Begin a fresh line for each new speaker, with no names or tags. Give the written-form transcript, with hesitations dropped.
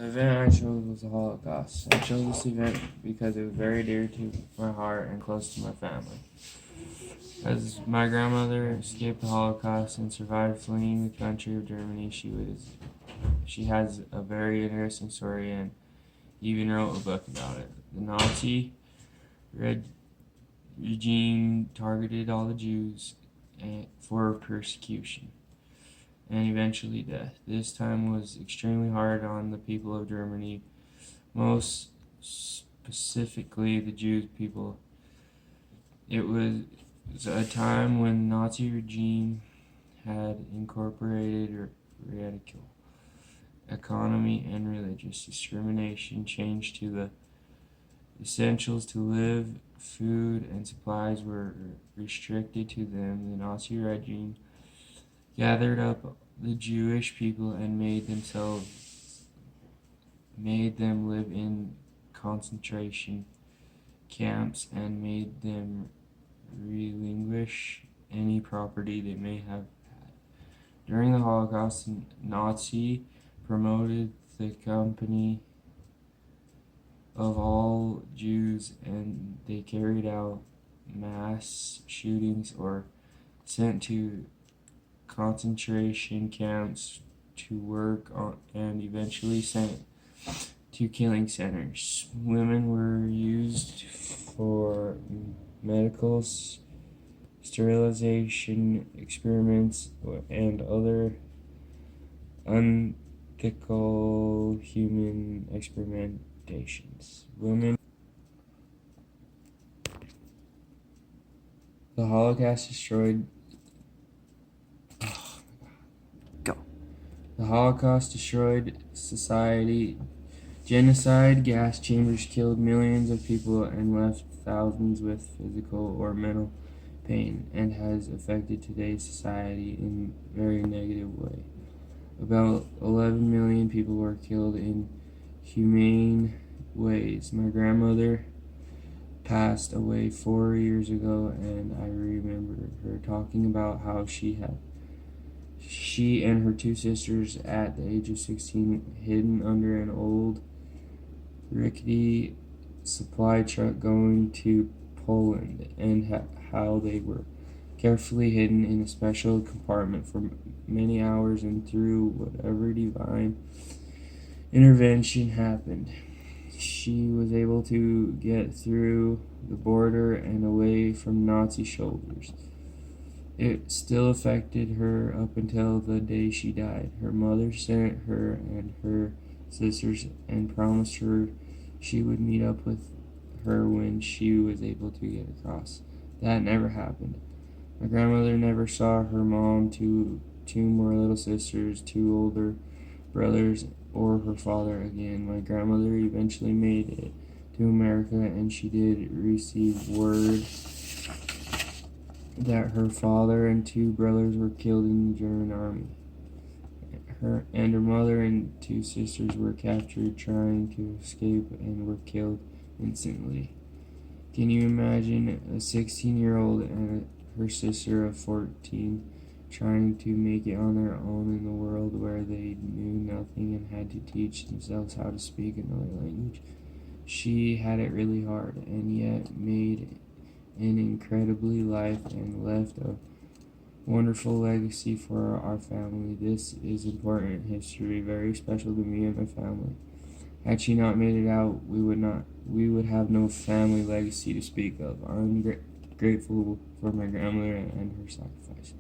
The event I chose was the Holocaust. I chose this event because it was very dear to my heart and close to my family. As my grandmother escaped the Holocaust and survived fleeing the country of Germany, she has a very interesting story and even wrote a book about it. The Nazi regime targeted all the Jews for persecution and eventually death. This time was extremely hard on the people of Germany, most specifically the Jewish people. It was a time when the Nazi regime had incorporated radical economy and religious discrimination, changed to the essentials to live, food, and supplies were restricted to them. The Nazi regime gathered up the Jewish people and made them live in concentration camps and made them relinquish any property they may have had. During the Holocaust, the Nazi promoted the company of all Jews, and they carried out mass shootings or sent to concentration camps to work on, and eventually sent to killing centers. Women were used for medical sterilization experiments and other unethical human experimentations. The Holocaust destroyed The Holocaust destroyed society. Genocide, gas chambers killed millions of people and left thousands with physical or mental pain, and has affected today's society in a very negative way. About 11 million people were killed in humane ways. My grandmother passed away 4 years ago, and I remember her talking about how she and her two sisters at the age of 16 hidden under an old rickety supply truck going to Poland, and how they were carefully hidden in a special compartment for many hours, and through whatever divine intervention happened, she was able to get through the border and away from Nazi shoulders. It still affected her up until the day she died. Her mother sent her and her sisters and promised her she would meet up with her when she was able to get across. That never happened. My grandmother never saw her mom, two more little sisters, two older brothers, or her father again. My grandmother eventually made it to America, and she did receive word that her father and two brothers were killed in the German army. Her mother and two sisters were captured trying to escape and were killed instantly. Can you imagine a 16-year-old and her sister of 14 trying to make it on their own in the world where they knew nothing and had to teach themselves how to speak another language? She had it really hard, and yet made an incredibly life and left a wonderful legacy for our family. This is important history, very special to me and my family. Had she not made it out, we would have no family legacy to speak of. I'm grateful for my grandmother and her sacrifices.